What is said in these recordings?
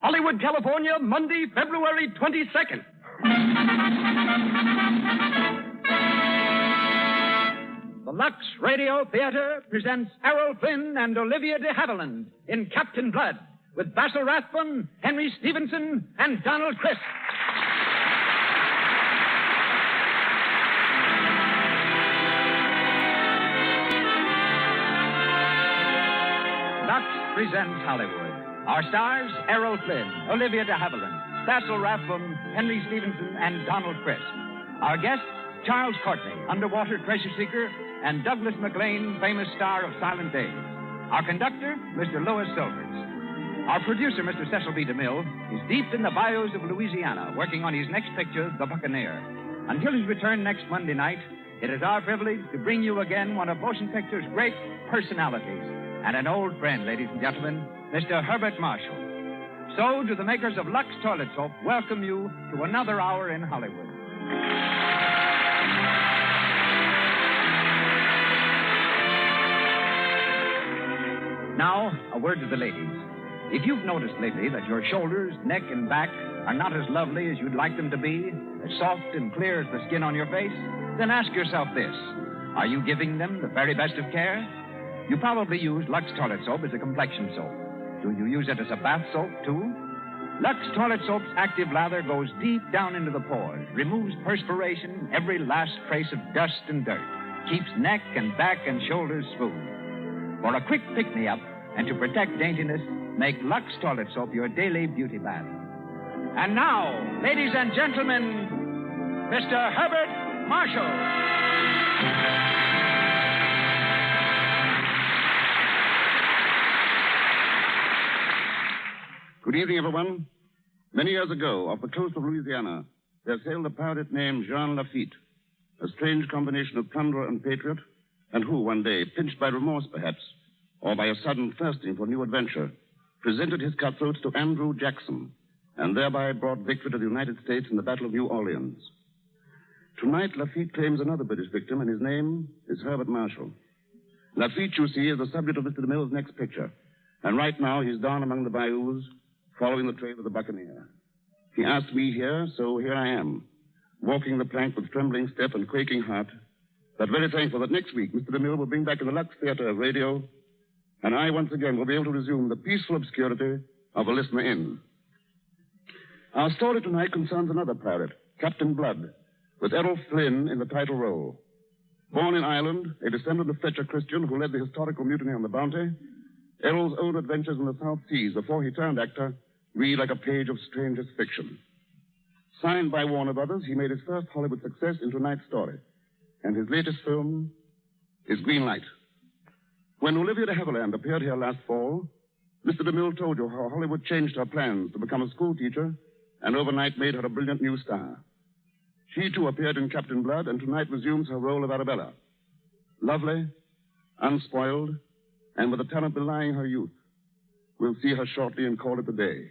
Hollywood, California, Monday, February 22nd. The Lux Radio Theater presents Errol Flynn and Olivia de Havilland in Captain Blood with Basil Rathbone, Henry Stephenson, and Donald Crisp. Lux presents Hollywood. Our stars, Errol Flynn, Olivia de Havilland, Basil Rathbone, Henry Stephenson, and Donald Crisp. Our guests, Charles Courtney, underwater treasure seeker, and Douglas MacLean, famous star of Silent Days. Our conductor, Mr. Louis Silvers. Our producer, Mr. Cecil B. DeMille, is deep in the bayous of Louisiana, working on his next picture, The Buccaneer. Until his return next Monday night, it is our privilege to bring you again one of motion picture's great personalities, and an old friend, ladies and gentlemen, Mr. Herbert Marshall. So, do the makers of Lux Toilet Soap welcome you to another hour in Hollywood. Now, a word to the ladies. If you've noticed lately that your shoulders, neck, and back are not as lovely as you'd like them to be, as soft and clear as the skin on your face, then ask yourself this. Are you giving them the very best of care? You probably use Lux Toilet Soap as a complexion soap. Do you use it as a bath soap, too? Lux Toilet Soap's active lather goes deep down into the pores, removes perspiration, every last trace of dust and dirt, keeps neck and back and shoulders smooth. For a quick pick-me-up and to protect daintiness, make Lux Toilet Soap your daily beauty bath. And now, ladies and gentlemen, Mr. Herbert Marshall. Good evening, everyone. Many years ago, off the coast of Louisiana, there sailed a pirate named Jean Lafitte, a strange combination of plunderer and patriot, and who, one day, pinched by remorse perhaps, or by a sudden thirsting for new adventure, presented his cutthroats to Andrew Jackson, and thereby brought victory to the United States in the Battle of New Orleans. Tonight, Lafitte claims another British victim, and his name is Herbert Marshall. Lafitte, you see, is the subject of Mr. DeMille's next picture, and right now he's down among the bayous, following the trail of the Buccaneer. He asked me here, so here I am, walking the plank with trembling step and quaking heart, but very thankful that next week Mr. DeMille will bring back in the Lux Theater of Radio, and I once again will be able to resume the peaceful obscurity of a listener in. Our story tonight concerns another pirate, Captain Blood, with Errol Flynn in the title role. Born in Ireland, a descendant of Fletcher Christian who led the historical mutiny on the Bounty, Errol's own adventures in the South Seas before he turned actor read like a page of strangest fiction. Signed by Warner Brothers, he made his first Hollywood success in tonight's story, and his latest film is Green Light. When Olivia de Havilland appeared here last fall, Mr. DeMille told you how Hollywood changed her plans to become a school teacher and overnight made her a brilliant new star. She, too, appeared in Captain Blood and tonight resumes her role of Arabella. Lovely, unspoiled, and with a talent belying her youth. We'll see her shortly and call it a day.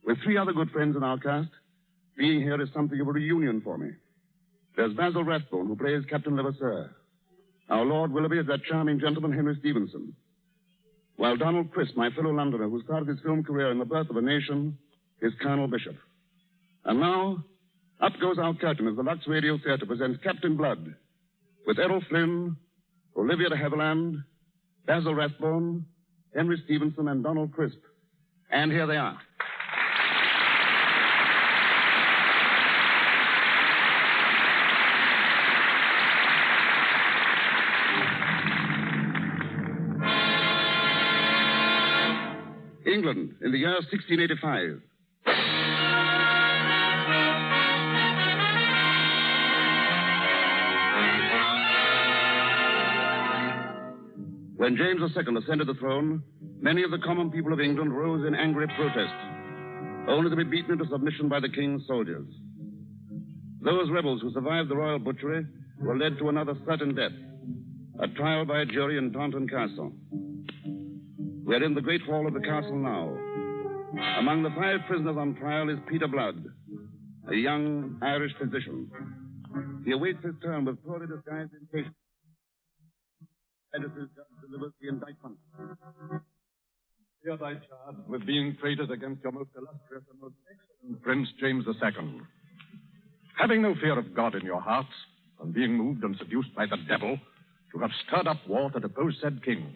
With three other good friends in our cast, being here is something of a reunion for me. There's Basil Rathbone, who plays Captain Levasseur. Our Lord Willoughby is that charming gentleman, Henry Stephenson. While Donald Crisp, my fellow Londoner, who started his film career in The Birth of a Nation, is Colonel Bishop. And now, up goes our curtain as the Lux Radio Theater presents Captain Blood, with Errol Flynn, Olivia de Havilland, Basil Rathbone, Henry Stephenson, and Donald Crisp. And here they are. England, in the year 1685. When James II ascended the throne, many of the common people of England rose in angry protest, only to be beaten into submission by the king's soldiers. Those rebels who survived the royal butchery were led to another certain death, a trial by a jury in Taunton Castle. We're in the great hall of the castle now. Among the 5 prisoners on trial is Peter Blood, a young Irish physician. He awaits his turn with poorly disguised impatience. Majesty's judge delivers the indictment. Here thy charge with being traitors against your most illustrious and most excellent Prince James II. Having no fear of God in your hearts, and being moved and seduced by the devil, you have stirred up war to depose said king.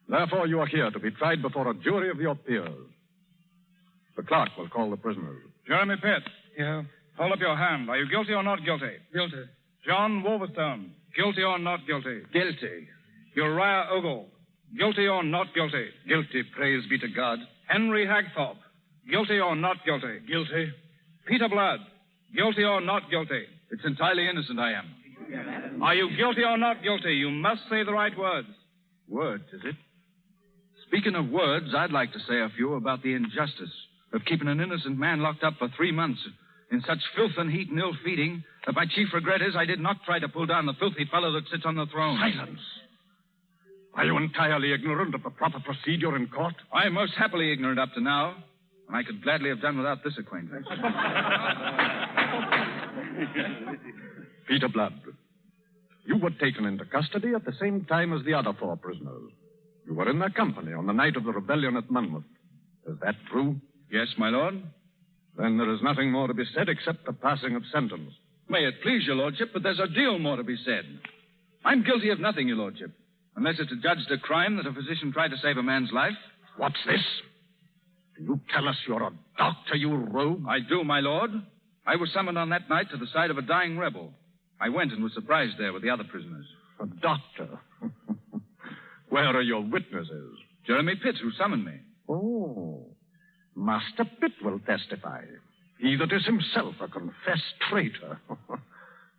Therefore you are here to be tried before a jury of your peers. The clerk will call the prisoners. Jeremy Pitt. Yeah. Hold up your hand. Are you guilty or not guilty? Guilty. John Wolverstone. Guilty or not guilty? Guilty. Uriah Ogle. Guilty or not guilty? Guilty, praise be to God. Henry Hagthorpe. Guilty or not guilty? Guilty. Peter Blood. Guilty or not guilty? It's entirely innocent I am. Are you guilty or not guilty? You must say the right words. Words, is it? Speaking of words, I'd like to say a few about the injustice of keeping an innocent man locked up for 3 months in such filth and heat and ill feeding that my chief regret is I did not try to pull down the filthy fellow that sits on the throne. Silence. Are you entirely ignorant of the proper procedure in court? I am most happily ignorant up to now, and I could gladly have done without this acquaintance. Peter Blood, you were taken into custody at the same time as the other 4 prisoners. You were in their company on the night of the rebellion at Monmouth. Is that true? Yes, my lord. Then there is nothing more to be said except the passing of sentence. May it please your lordship, but there's a deal more to be said. I'm guilty of nothing, your lordship, unless it's adjudged a crime that a physician tried to save a man's life. What's this? Do you tell us you're a doctor, you rogue? I do, my lord. I was summoned on that night to the side of a dying rebel. I went and was surprised there with the other prisoners. A doctor? Where are your witnesses? Jeremy Pitt, who summoned me. Oh, Master Pitt will testify. He that is himself a confessed traitor.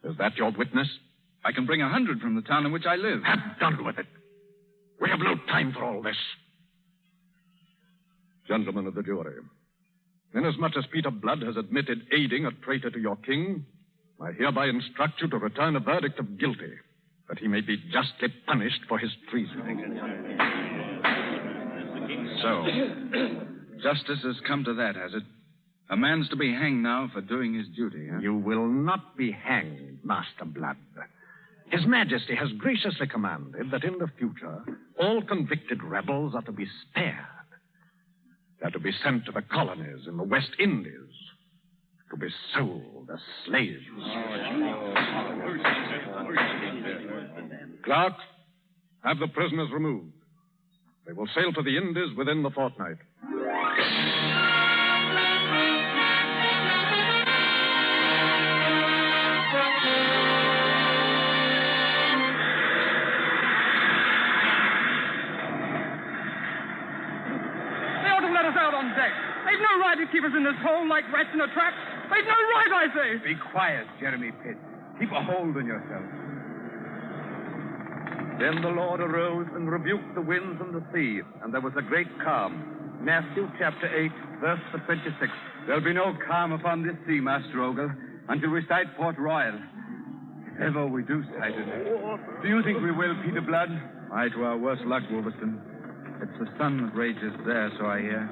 Is that your witness? I can bring 100 from the town in which I live. Have done with it. We have no time for all this. Gentlemen of the jury, inasmuch as Peter Blood has admitted aiding a traitor to your king, I hereby instruct you to return a verdict of guilty, that he may be justly punished for his treason. So, justice has come to that, has it? A man's to be hanged now for doing his duty, huh? You will not be hanged, Master Blood. His Majesty has graciously commanded that in the future all convicted rebels are to be spared. They're to be sent to the colonies in the West Indies to be sold as slaves. Clerk, have the prisoners removed. They will sail to the Indies within the fortnight. Let us out on deck. They've no right to keep us in this hole like rats in a trap. They've no right, I say. Be quiet, Jeremy Pitt. Keep a hold on yourself. Then the Lord arose and rebuked the winds and the sea, and there was a great calm. Matthew chapter 8, verse 26. There'll be no calm upon this sea, Master Ogle, until we sight Port Royal. If ever we do sight it. Do you think we will, Peter Blood? Aye, to our worst luck, Wolverstone. It's the sun that rages there, so I hear.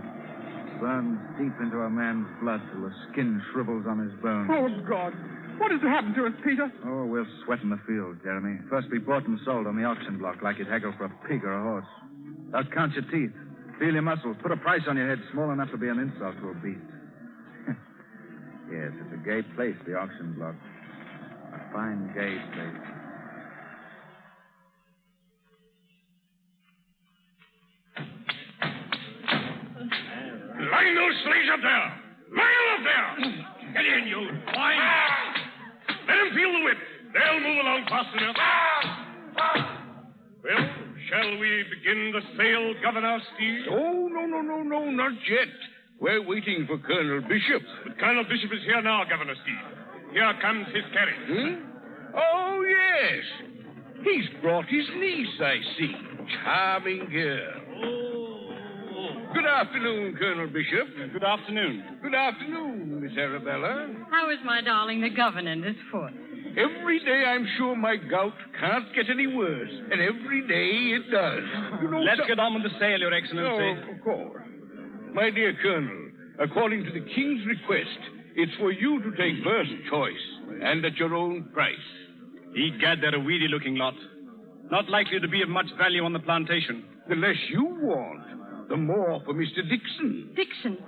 Burns deep into a man's blood till the skin shrivels on his bones. Oh, God. What has happened to us, Peter? Oh, we'll sweat in the field, Jeremy. First be bought and sold on the auction block like you'd haggle for a pig or a horse. Now count your teeth. Feel your muscles. Put a price on your head small enough to be an insult to a beast. Yes, it's a gay place, the auction block. A fine, gay place. Line those slaves up there! Line up there! Get in, you swine! Let them feel the whip. They'll move along fast enough. Well, shall we begin the sale, Governor Steve? Oh, no, not yet. We're waiting for Colonel Bishop. But Colonel Bishop is here now, Governor Steve. Here comes his carriage. Oh, yes. He's brought his niece, I see. Charming girl. Good afternoon, Colonel Bishop. Good afternoon. Good afternoon, Miss Arabella. How is my darling, the governor, and his foot? Every day I'm sure my gout can't get any worse, and every day it does. You know, Let's get on with the sale, Your Excellency. Oh, of course. My dear Colonel, according to the King's request, it's for you to take first choice, and at your own price. Egad, they're a weedy-looking lot. Not likely to be of much value on the plantation. The less you want, The more for Mr. Dixon. Dixon?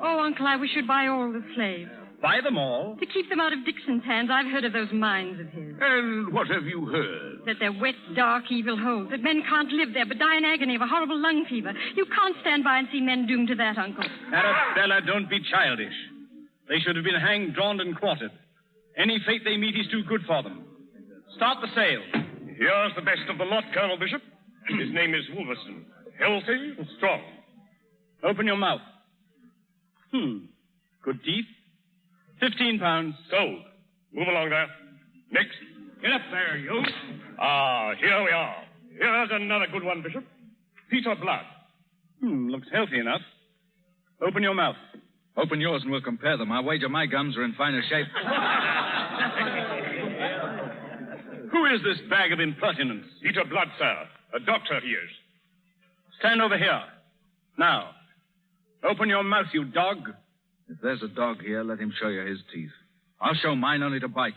Oh, Uncle, I wish you'd buy all the slaves. Buy them all? To keep them out of Dixon's hands, I've heard of those mines of his. And what have you heard? That they're wet, dark, evil holes. That men can't live there but die in agony of a horrible lung fever. You can't stand by and see men doomed to that, Uncle. Arabella, don't be childish. They should have been hanged, drawn, and quartered. Any fate they meet is too good for them. Start the sale. Here's the best of the lot, Colonel Bishop. His name is Wolverstone. Healthy and strong. Open your mouth. Good teeth. 15 pounds. Sold. Move along there. Next. Get up there, you. Here we are. Here's another good one, Bishop. Peter Blood. Looks healthy enough. Open your mouth. Open yours and we'll compare them. I'll wager my gums are in finer shape. Who is this bag of impertinence? Peter Blood, sir. A doctor he is. Stand over here. Now, open your mouth, you dog. If there's a dog here, let him show you his teeth. I'll show mine only to bite.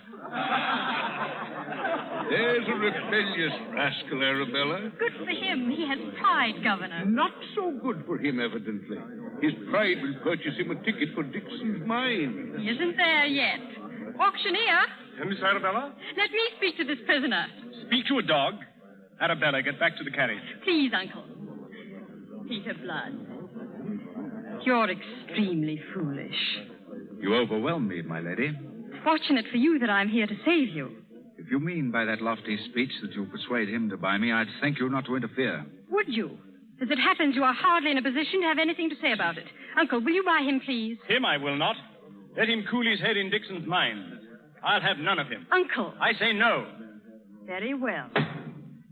There's a rebellious rascal, Arabella. Good for him. He has pride, Governor. Not so good for him, evidently. His pride will purchase him a ticket for Dixon's mine. He isn't there yet. Auctioneer, Miss Arabella? let me speak to this prisoner. Speak to a dog. Arabella, get back to the carriage. Please, Uncle. Peter Blood. You're extremely foolish. You overwhelm me, my lady. Fortunate for you that I'm here to save you. If you mean by that lofty speech that you'll persuade him to buy me, I'd thank you not to interfere. Would you? As it happens, you are hardly in a position to have anything to say about it. Uncle, will you buy him, please? Him I will not. Let him cool his head in Dixon's mine. I'll have none of him. Uncle. I say no. Very well.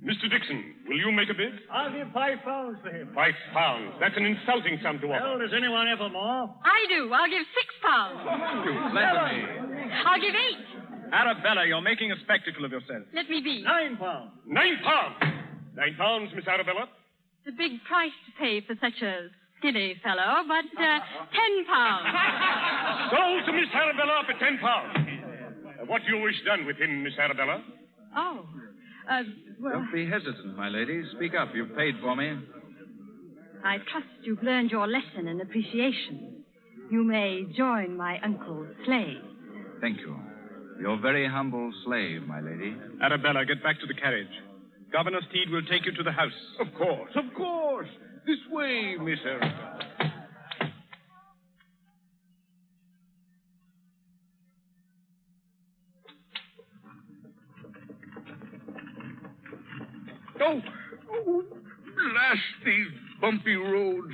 Mr. Dixon, will you make a bid? I'll give £5 for him. £5. That's an insulting sum to offer. Well, does anyone ever more? I do. I'll give £6. You flatter me. I'll give 8. Arabella, you're making a spectacle of yourself. Let me be. £9. £9. £9, Miss Arabella. It's a big price to pay for such a silly fellow, but £10. Sold to Miss Arabella for £10. What do you wish done with him, Miss Arabella? Oh, well, Don't be hesitant, my lady. Speak up. You've paid for me. I trust you've learned your lesson in appreciation. You may join my uncle's slave. Thank you. Your very humble slave, my lady. Arabella, get back to the carriage. Governor Steed will take you to the house. Of course, of course. This way, Miss Arabella. Oh, blast these bumpy roads.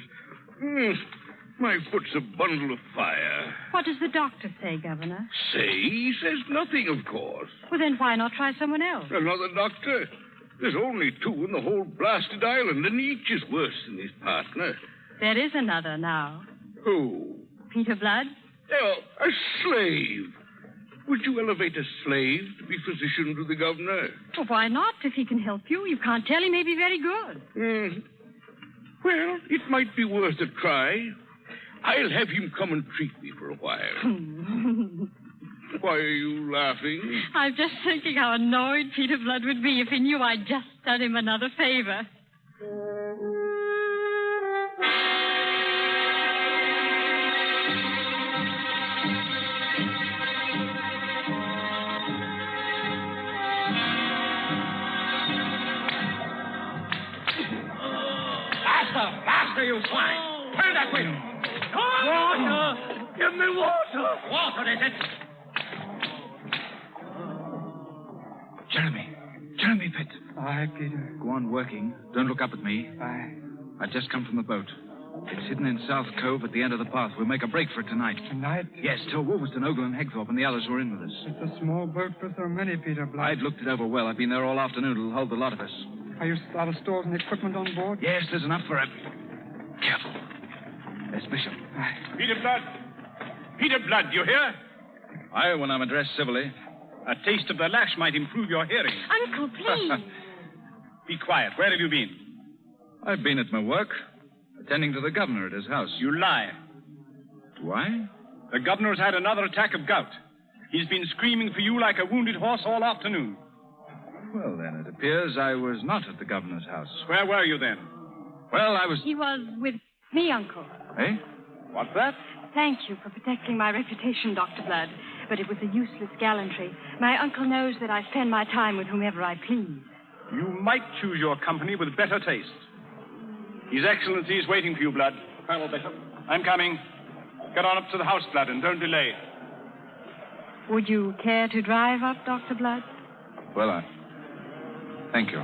My foot's a bundle of fire. What does the doctor say, Governor? Say? He says nothing, of course. Well, then why not try someone else? Another doctor? There's only 2 in the whole blasted island, and each is worse than his partner. There is another now. Who? Peter Blood? Oh, a slave. Would you elevate a slave to be physician to the governor? Well, why not? If he can help you, you can't tell. He may be very good. Well, it might be worth a try. I'll have him come and treat me for a while. Why are you laughing? I'm just thinking how annoyed Peter Blood would be if he knew I'd just done him another favor. Faster, you swine! Turn that wheel! Water! Give me water! Water, is it? Jeremy, Pitt. Aye, Peter. Go on working. Don't look up at me. Aye. I've just come from the boat. It's hidden in South Cove at the end of the path. We'll make a break for it tonight. Tonight? Yes, tell Wolverstone, Ogle, and Hegthorpe and the others who are in with us. It's a small boat with so many, Peter Blood. I've looked it over well. I've been there all afternoon. It'll hold the lot of us. Are you out of stores and equipment on board? Yes, there's enough for it. Careful. There's Bishop. Aye. Peter Blood. Peter Blood, you hear? Aye, when I'm addressed civilly. A taste of the lash might improve your hearing. Uncle, please. Be quiet. Where have you been? I've been at my work, attending to the governor at his house. You lie. Do I? The governor's had another attack of gout. He's been screaming for you like a wounded horse all afternoon. Well, then, it appears I was not at the governor's house. Where were you then? Well, I was... He was with me, Uncle. Eh? What's that? Thank you for protecting my reputation, Dr. Blood. But it was a useless gallantry. My uncle knows that I spend my time with whomever I please. You might choose your company with better taste. His Excellency is waiting for you, Blood. Colonel Bishop. I'm coming. Get on up to the house, Blood, and don't delay. Would you care to drive up, Dr. Blood? Well, thank you.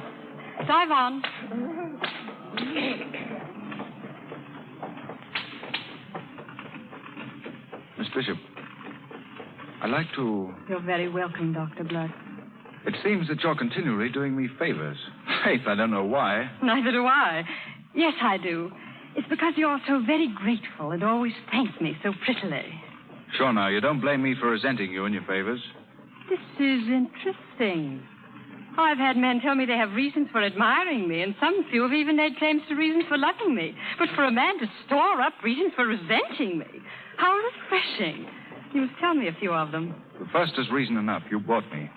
Drive on. Miss Bishop, I'd like to... You're very welcome, Dr. Blood. It seems that you're continually doing me favors. Faith, I don't know why. Neither do I. Yes, I do. It's because you're so very grateful and always thank me so prettily. Sure, now, you don't blame me for resenting you and your favors. This is interesting. I've had men tell me they have reasons for admiring me, and some few have even made claims to reasons for loving me. But for a man to store up reasons for resenting me, how refreshing. You must tell me a few of them. The first is reason enough. You bought me.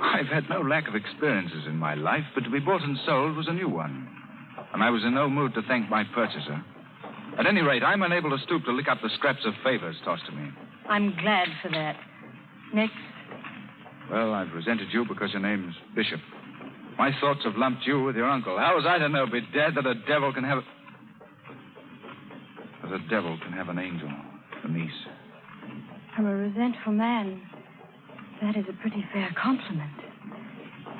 I've had no lack of experiences in my life, but to be bought and sold was a new one. And I was in no mood to thank my purchaser. At any rate, I'm unable to stoop to lick up the scraps of favors tossed to me. I'm glad for that. Next. Well, I've resented you because your name's Bishop. My thoughts have lumped you with your uncle. How was I to know, bedad, that a devil can have... That a devil can have an angel, a niece. I'm a resentful man. That is a pretty fair compliment.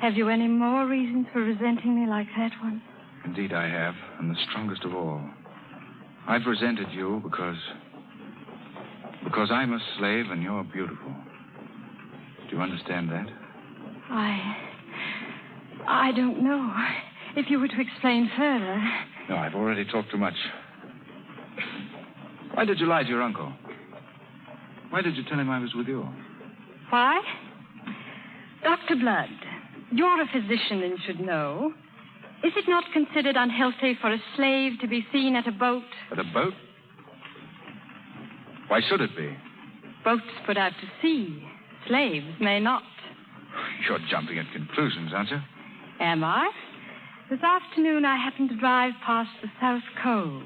Have you any more reasons for resenting me like that one? Indeed I have, and the strongest of all. I've resented you because I'm a slave and you're beautiful. Do you understand that? I don't know. If you were to explain further... No, I've already talked too much. Why did you lie to your uncle? Why did you tell him I was with you? Why? Dr. Blood, you're a physician and should know. Is it not considered unhealthy for a slave to be seen at a boat? At a boat? Why should it be? Boats put out to sea. Slaves may not. You're jumping at conclusions, aren't you? Am I? This afternoon I happened to drive past the South Cove.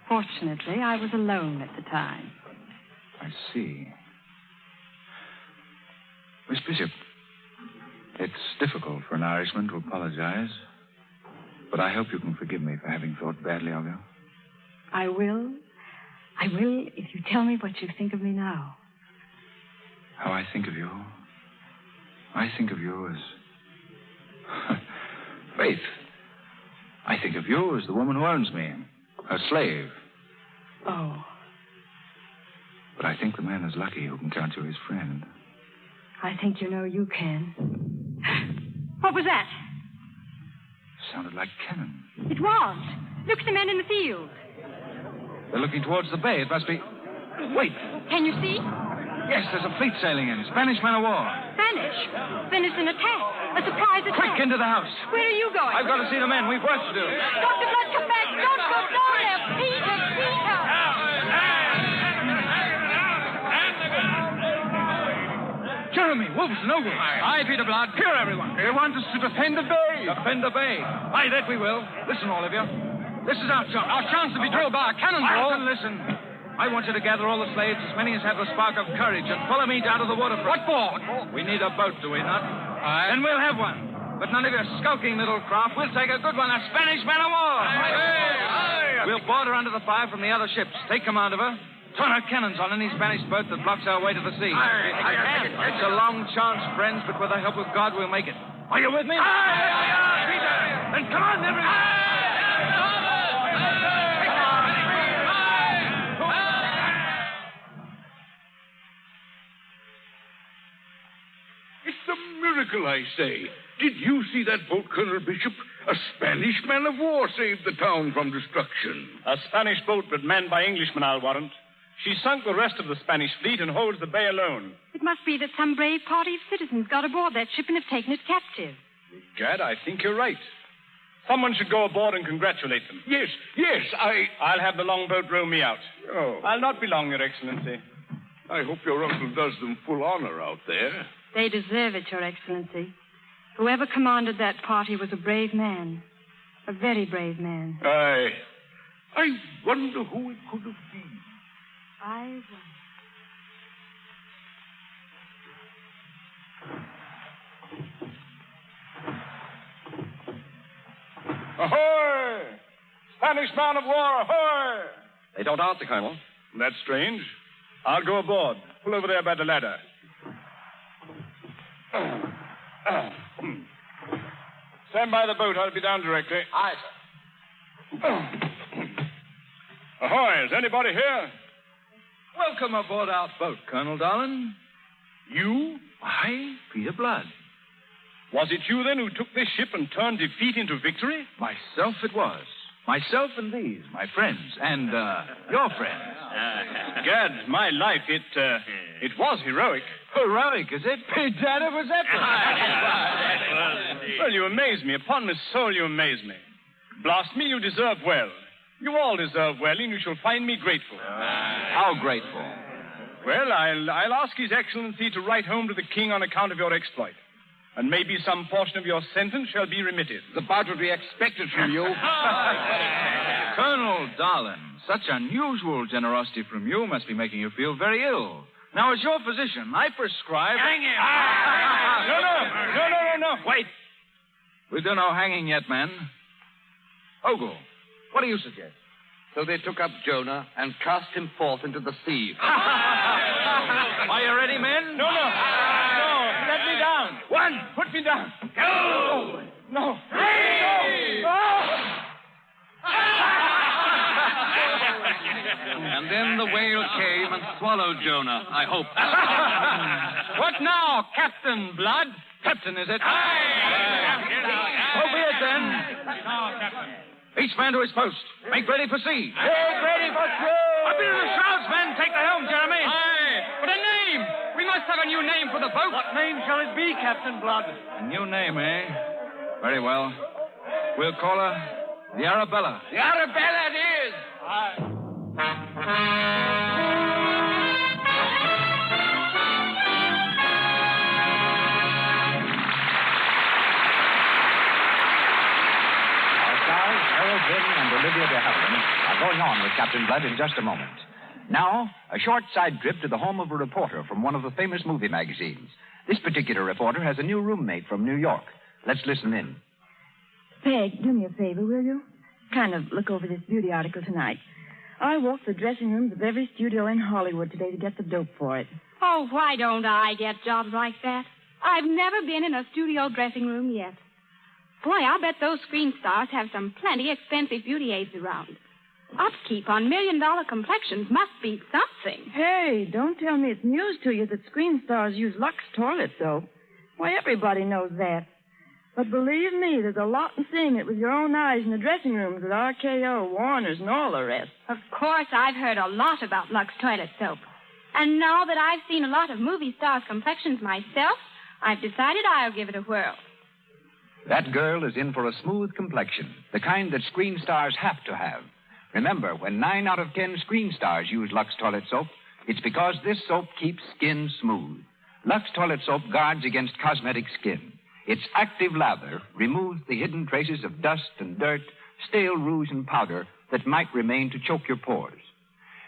Fortunately, I was alone at the time. I see. Miss Bishop, it's difficult for an Irishman to apologize, but I hope you can forgive me for having thought badly of you. I will. I will if you tell me what you think of me now. How I think of you? I think of you as... Faith. I think of you as the woman who owns me, her slave. Oh. But I think the man is lucky who can count you his friend. I think you know you can. What was that? Sounded like cannon. It was. Look at the men in the field. They're looking towards the bay. It must be... Wait. Can you see? Yes, there's a fleet sailing in. Spanish man of war. Spanish? Then it's an attack. A surprise attack. Quick, into the house. Where are you going? I've got to see the men. We've work to do. Dr. Blood, come back. Don't go down there. Peter. Jeremy, Wolverton, Ogle. Aye, Peter Blood. Here, everyone. They want us to defend the bay. Defend the bay. Aye, that we will. Listen, all of you. This is our chance. Our chance to be drilled by a cannonball. Listen. I want you to gather all the slaves, as many as have the spark of courage, and follow me down to the waterfront. What for? We need a boat, do we not? Aye. Then we'll have one. But none of your skulking little craft. We'll take a good one, a Spanish man of war. Aye. We'll board her under the fire from the other ships. Take command of her. Turn our cannons on any Spanish boat that blocks our way to the sea. It's a long chance, friends, but with the help of God, we'll make it. Are you with me? Aye, Peter. Then come on, everyone. It's a miracle, I say. Did you see that boat, Colonel Bishop? A Spanish man of war saved the town from destruction. A Spanish boat, but manned by Englishmen, I'll warrant. She sunk the rest of the Spanish fleet and holds the bay alone. It must be that some brave party of citizens got aboard that ship and have taken it captive. Gad, I think you're right. Someone should go aboard and congratulate them. Yes, I'll have the longboat row me out. Oh. I'll not be long, Your Excellency. I hope your uncle does them full honor out there. They deserve it, Your Excellency. Whoever commanded that party was a brave man. A very brave man. I wonder who it could have been. I wonder. Ahoy! Spanish man of war, ahoy! They don't answer, Colonel. That's strange. I'll go aboard. Pull over there by the ladder. Stand by the boat. I'll be down directly. Aye, sir. Ahoy, is anybody here? Welcome aboard our boat, Colonel Darling. You? I, Peter Blood. Was it you, then, who took this ship and turned defeat into victory? Myself it was. Myself and these, my friends, and, your friends. Gad, my life, it was heroic. Heroic, is it? Bedad, it was epic. Well, you amaze me. Upon my soul, you amaze me. Blast me, you deserve well. You all deserve well, and you shall find me grateful. How grateful? Well, I'll ask His Excellency to write home to the King on account of your exploit. And maybe some portion of your sentence shall be remitted. It's about what we expected from you. Colonel Darling, such unusual generosity from you must be making you feel very ill. Now, as your physician, I prescribe... Hang him! No. Wait. We do no hanging yet, man. Ogle, what do you suggest? So they took up Jonah and cast him forth into the sea. Are you ready, men? No. Let me down. One. Put me down. Go. No. Three. No. And then the whale came and swallowed Jonah, I hope. What now, Captain Blood? Captain, is it? Aye. So be it, then. Each man to his post. Make ready for sea. Make ready for sea. Up into the shrouds, men. Take the helm, Jeremy. Aye. But a name. We must have a new name for the boat. What name shall it be, Captain Blood? A new name, eh? Very well. We'll call her the Arabella. The Arabella it is. Aye. Errol Flynn and Olivia de Havilland are going on with Captain Blood in just a moment. Now, a short side trip to the home of a reporter from one of the famous movie magazines. This particular reporter has a new roommate from New York. Let's listen in. Peg, do me a favor, will you? Kind of look over this beauty article tonight. I walked the dressing rooms of every studio in Hollywood today to get the dope for it. Oh, why don't I get jobs like that? I've never been in a studio dressing room yet. Boy, I'll bet those screen stars have some plenty expensive beauty aids around. Upkeep on million-dollar complexions must be something. Hey, don't tell me it's news to you that screen stars use Lux toilet soap. Why, everybody knows that. But believe me, there's a lot in seeing it with your own eyes in the dressing rooms at RKO, Warner's, and all the rest. Of course, I've heard a lot about Lux toilet soap. And now that I've seen a lot of movie stars' complexions myself, I've decided I'll give it a whirl. That girl is in for a smooth complexion, the kind that screen stars have to have. Remember, when 9 out of 10 screen stars use Lux toilet soap, it's because this soap keeps skin smooth. Lux toilet soap guards against cosmetic skin. Its active lather removes the hidden traces of dust and dirt, stale rouge and powder that might remain to choke your pores.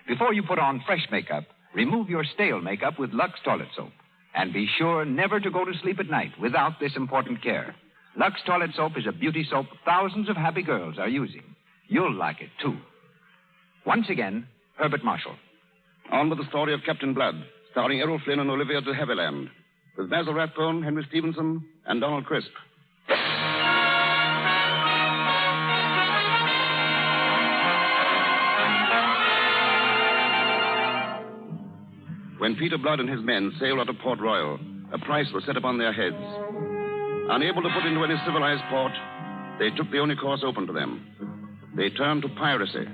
Before you put on fresh makeup, remove your stale makeup with Lux toilet soap. And be sure never to go to sleep at night without this important care. Lux toilet soap is a beauty soap thousands of happy girls are using. You'll like it, too. Once again, Herbert Marshall. On with the story of Captain Blood, starring Errol Flynn and Olivia de Havilland, with Basil Rathbone, Henry Stephenson, and Donald Crisp. When Peter Blood and his men sailed out of Port Royal, a price was set upon their heads. Unable to put into any civilized port, they took the only course open to them. They turned to piracy.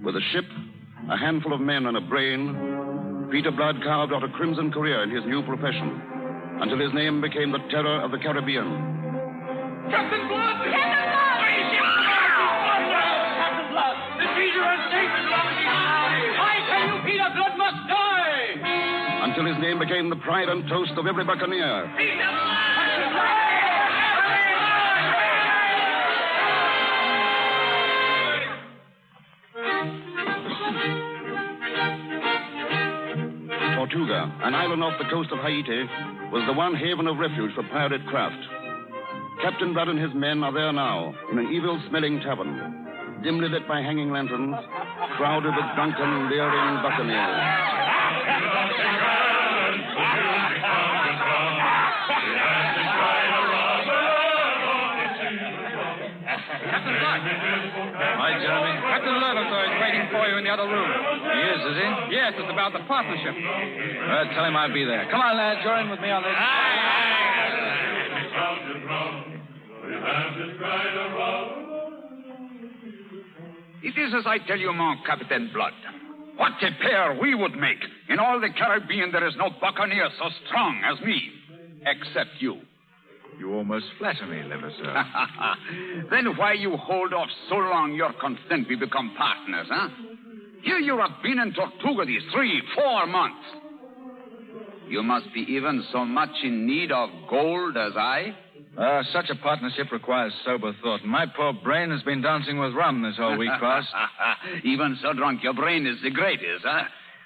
With a ship, a handful of men, and a brain, Peter Blood carved out a crimson career in his new profession, until his name became the terror of the Caribbean. Captain Blood! Captain Blood! Captain Blood! The treasure has taken I tell you, Peter Blood must die! Until his name became the pride and toast of every buccaneer. Peter Blood! Tortuga, an island off the coast of Haiti, was the one haven of refuge for pirate craft. Captain Blood and his men are there now, in an evil-smelling tavern, dimly lit by hanging lanterns, crowded with drunken, leering buccaneers. Captain Blood. Hi, Jeremy. Captain Leatherthorpe is waiting for you in the other room. He is he? Yes, it's about the partnership. Tell him I'll be there. Come on, lad. Join with me on this. It is as I tell you, mon Captain Blood. What a pair we would make. In all the Caribbean, there is no buccaneer so strong as me. Except you. You almost flatter me, Levasseur. Then why you hold off so long your consent we become partners, huh? Here you have been in Tortuga these 3-4 months. You must be even so much in need of gold as I. Such a partnership requires sober thought. My poor brain has been dancing with rum this whole week past. Even so drunk, your brain is the greatest, huh?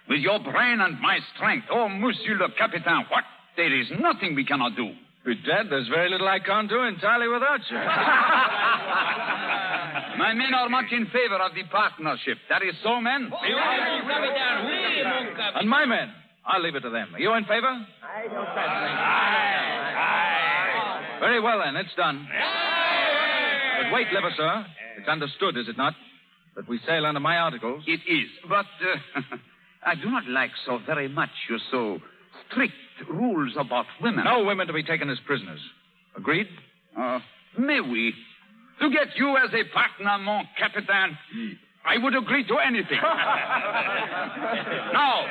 With your brain and my strength, oh, Monsieur le Capitaine, what? There is nothing we cannot do. Bedad, there's very little I can't do entirely without you. My men are much in favor of the partnership. That is so, men? And my men, I'll leave it to them. Are you in favor? Very well, then. It's done. But wait, Levasseur. It's understood, is it not, that we sail under my articles? It is, but I do not like so very much your so strict rules about women. No women to be taken as prisoners. Agreed? May we? To get you as a partner, mon capitaine, I would agree to anything. Now,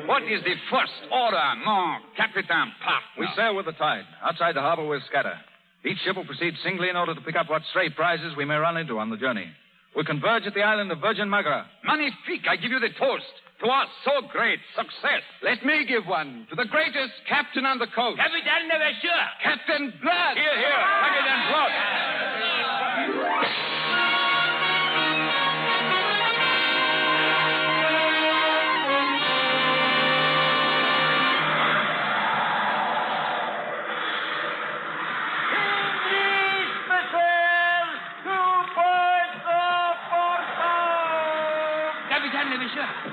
what is the first order, mon capitaine partner? We sail with the tide. Outside the harbor, we'll scatter. Each ship will proceed singly in order to pick up what stray prizes we may run into on the journey. We'll converge at the island of Virgin Magra. Magnifique. I give you the toast. To our so great success. Let me give one to the greatest captain on the coast. Captain Levasseur. Captain Blood. Here, Captain Blood.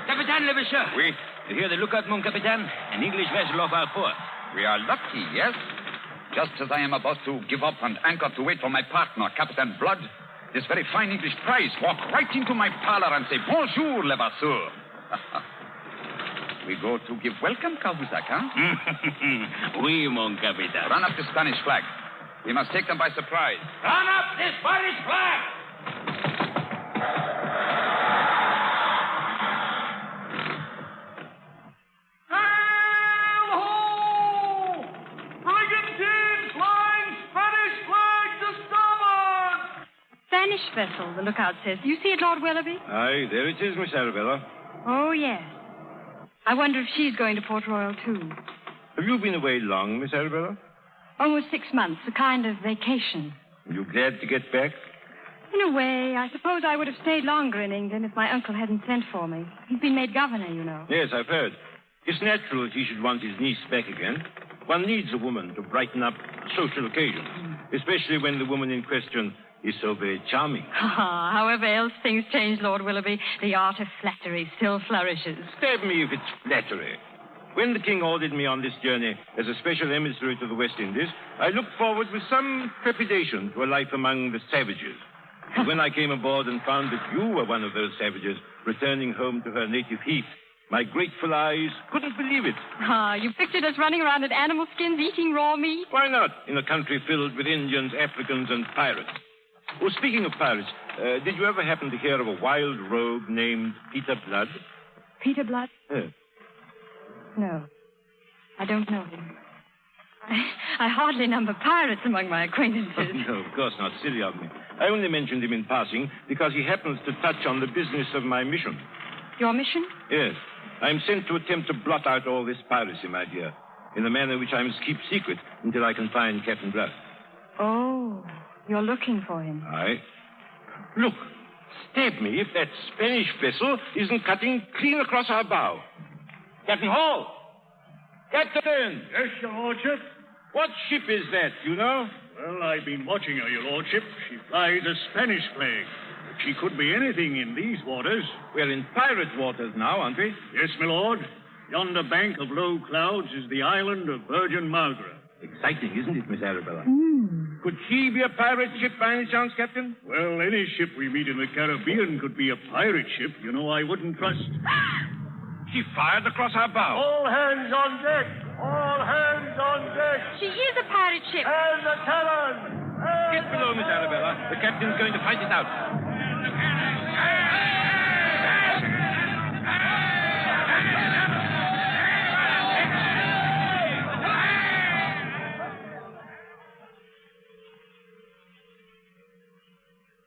Captain Levasseur. Oui. You hear the lookout, mon capitaine? An English vessel off our port. We are lucky, yes? Just as I am about to give up and anchor to wait for my partner, Captain Blood, this very fine English prize walk right into my parlor and say, bonjour, Levasseur. We go to give welcome, Cahusac, huh? Oui, mon capitaine. Run up the Spanish flag. We must take them by surprise. Run up the Spanish flag! Spanish vessel, the lookout says. Do you see it, Lord Willoughby? Aye, there it is, Miss Arabella. Oh, yes. I wonder if she's going to Port Royal, too. Have you been away long, Miss Arabella? Almost 6 months, a kind of vacation. Are you glad to get back? In a way, I suppose I would have stayed longer in England if my uncle hadn't sent for me. He's been made governor, you know. Yes, I've heard. It's natural that he should want his niece back again. One needs a woman to brighten up social occasions, especially when the woman in question is so very charming. However else things change, Lord Willoughby, the art of flattery still flourishes. Stab me if it's flattery. When the king ordered me on this journey as a special emissary to the West Indies, I looked forward with some trepidation to a life among the savages. And when I came aboard and found that you were one of those savages returning home to her native heath, my grateful eyes couldn't believe it. You pictured us running around in animal skins eating raw meat? Why not, in a country filled with Indians, Africans, and pirates? Oh, speaking of pirates, did you ever happen to hear of a wild rogue named Peter Blood? Peter Blood? Yes. No. I don't know him. I hardly number pirates among my acquaintances. No, of course not. Silly of me. I only mentioned him in passing because he happens to touch on the business of my mission. Your mission? Yes. I'm sent to attempt to blot out all this piracy, my dear, in a manner which I must keep secret until I can find Captain Blood. Oh, you're looking for him. Aye. Look, stab me if that Spanish vessel isn't cutting clean across our bow. Captain Hall! Captain! Yes, your lordship? What ship is that, you know? Well, I've been watching her, your lordship. She flies a Spanish flag. But she could be anything in these waters. We're in pirate waters now, aren't we? Yes, my lord. Yonder bank of low clouds is the island of Virgin Margaret. Exciting, isn't it, Miss Arabella? Could she be a pirate ship by any chance, Captain? Well, any ship we meet in the Caribbean could be a pirate ship. You know, I wouldn't trust. She fired across our bow. All hands on deck! All hands on deck! She is a pirate ship. And the cannon! Get below, Miss Arabella. The captain's going to fight it out.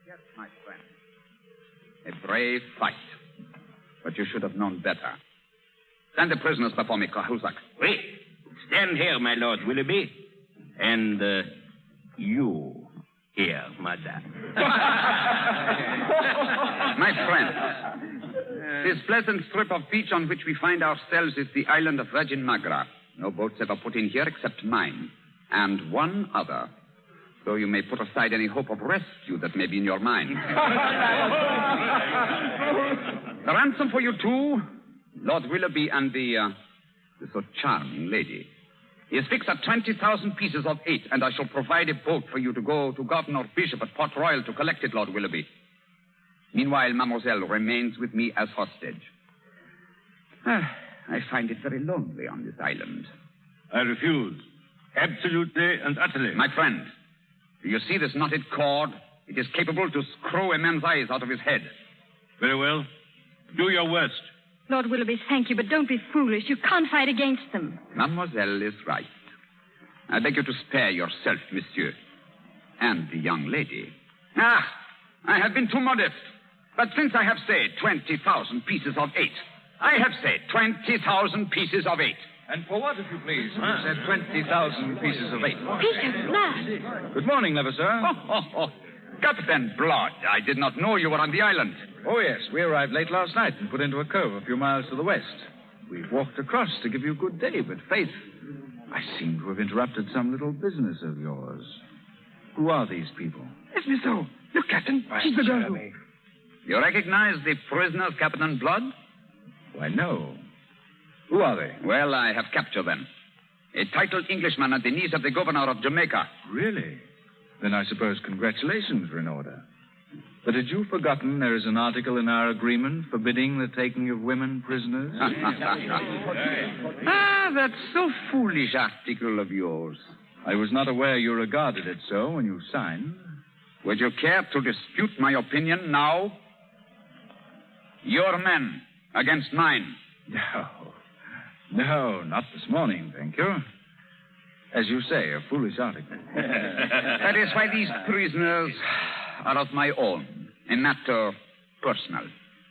Yes, my friend. A brave fight. But you should have known better. Stand the prisoners before me, Cahuzac. Wait. Stand here, my Lord Willoughby. And, you here, madame. My friends, this pleasant strip of beach on which we find ourselves is the island of Virgin Magra. No boats ever put in here except mine. And one other. So you may put aside any hope of rescue that may be in your mind. The ransom for you two, Lord Willoughby and the so charming lady, is fixed at 20,000 pieces of 8, and I shall provide a boat for you to go to Governor Bishop at Port Royal to collect it, Lord Willoughby. Meanwhile, Mademoiselle remains with me as hostage. I find it very lonely on this island. I refuse. Absolutely and utterly. My friend, do you see this knotted cord? It is capable to screw a man's eyes out of his head. Very well. Do your worst. Lord Willoughby, thank you, but don't be foolish. You can't fight against them. Mademoiselle is right. I beg you to spare yourself, monsieur. And the young lady. I have been too modest. But since I have said 20,000 pieces of 8, I have said 20,000 pieces of 8. And for what, if you please? You said 20,000 pieces of 8. Peter Blood. Good morning, Levasseur. Captain Blood, I did not know you were on the island. Oh, yes. We arrived late last night and put into a cove a few miles to the west. We've walked across to give you good day, but faith, I seem to have interrupted some little business of yours. Who are these people? Yes, Miss O. Look, Captain. She's the girl. You recognize the prisoners, Captain Blood? Why, no. Who are they? Well, I have captured them. A titled Englishman at the niece of the governor of Jamaica. Really? Then I suppose congratulations are in order. But had you forgotten there is an article in our agreement forbidding the taking of women prisoners? That so foolish article of yours. I was not aware you regarded it so when you signed. Would you care to dispute my opinion now? Your men against mine. No, not this morning, thank you. As you say, a foolish article. That is why these prisoners are of my own, a matter personal.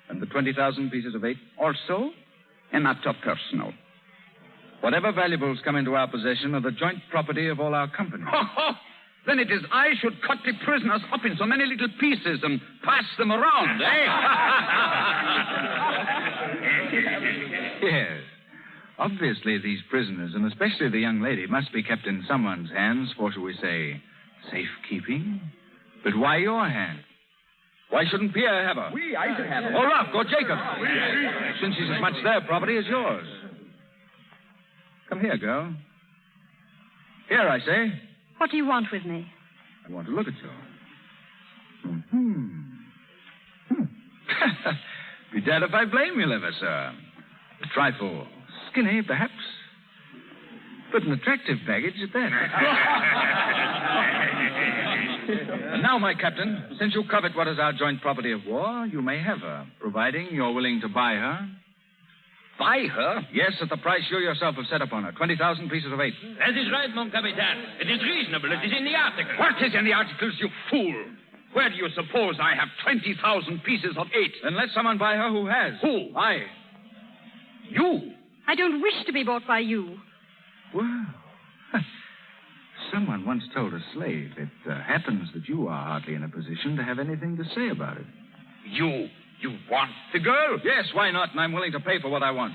And the 20,000 pieces of 8? Also, a matter personal. Whatever valuables come into our possession are the joint property of all our company. Then it is I should cut the prisoners up in so many little pieces and pass them around, eh? Yes. Obviously, these prisoners, and especially the young lady, must be kept in someone's hands for, shall we say, safekeeping. But why your hand? Why shouldn't Pierre have her? I should have her. Or Ralph, or Jacob. Since she's as much their property as yours. Come here, girl. Here, I say. What do you want with me? I want to look at you. Be damned if I blame you, Levasseur. A trifle skinny, perhaps. But an attractive baggage at that. And now, my captain, since you covet what is our joint property of war, you may have her, providing you're willing to buy her. Buy her? Yes, at the price you yourself have set upon her. 20,000 pieces of 8. That is right, mon capitaine. It is reasonable. It is in the article. What is in the articles, you fool? Where do you suppose I have 20,000 pieces of 8? Then let someone buy her who has. Who? I. You? I don't wish to be bought by you. Well, someone once told a slave it happens that you are hardly in a position to have anything to say about it. You want the girl? Yes, why not? And I'm willing to pay for what I want.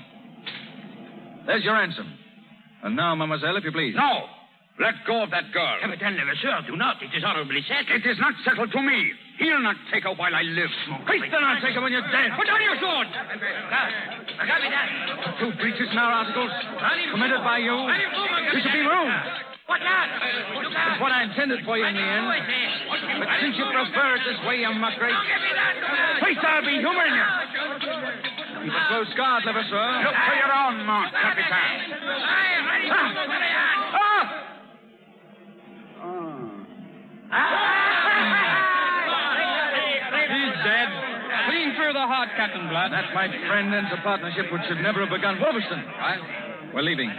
There's your ransom. And now, mademoiselle, if you please. No! Let go of that girl. Captain, never, sir, do not. It is honorably settled. It is not settled to me. He'll not take her while I live. Please do not take her when you're dead. Put down your sword! The 2 breaches in our articles committed by you. You should be ruined. What that? That's what I intended for you in the end. But since you prefer it this way, you muckrake. Please, I'll be humoring you. Keep a close guard, Levasseur. Look for your own mark, Capitan. He's dead. Clean through the heart, Captain Blood. That, my friend, ends a partnership which should never have begun. Wolverstone. We're leaving.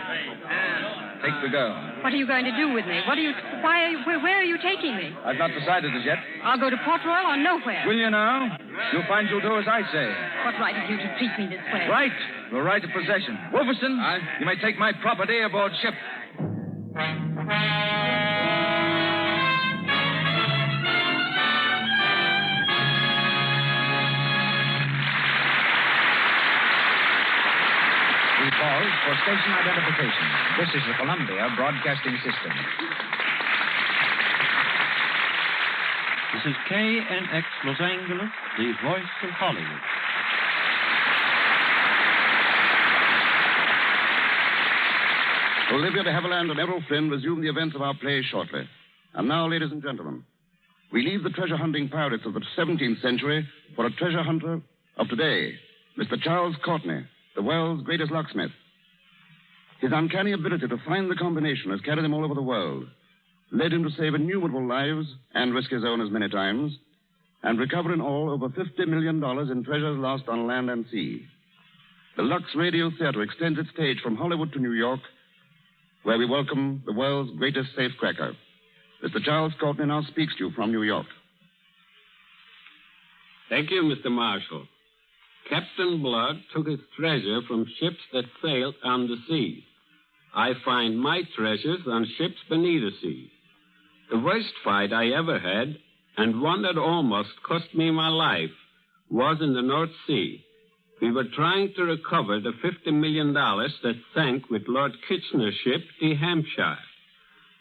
Take the girl. What are you going to do with me? Where are you taking me? I've not decided as yet. I'll go to Port Royal or nowhere. Will you now? You'll find you'll do as I say. What right have you to treat me this way? Right. The right of possession. Wolverstone, you may take my property aboard ship. We pause for station identification. This is the Columbia Broadcasting System. This is KNX Los Angeles, the voice of Hollywood. Olivia de Havilland and Errol Flynn resume the events of our play shortly. And now, ladies and gentlemen, we leave the treasure-hunting pirates of the 17th century for a treasure hunter of today, Mr. Charles Courtney, the world's greatest locksmith. His uncanny ability to find the combination has carried him all over the world, led him to save innumerable lives and risk his own as many times, and recover in all over $50 million in treasures lost on land and sea. The Lux Radio Theater extends its stage from Hollywood to New York, where we welcome the world's greatest safecracker. Mr. Charles Courtney now speaks to you from New York. Thank you, Mr. Marshal. Captain Blood took his treasure from ships that sailed on the seas. I find my treasures on ships beneath the sea. The worst fight I ever had, and one that almost cost me my life, was in the North Sea. We were trying to recover the $50 million that sank with Lord Kitchener's ship, the Hampshire.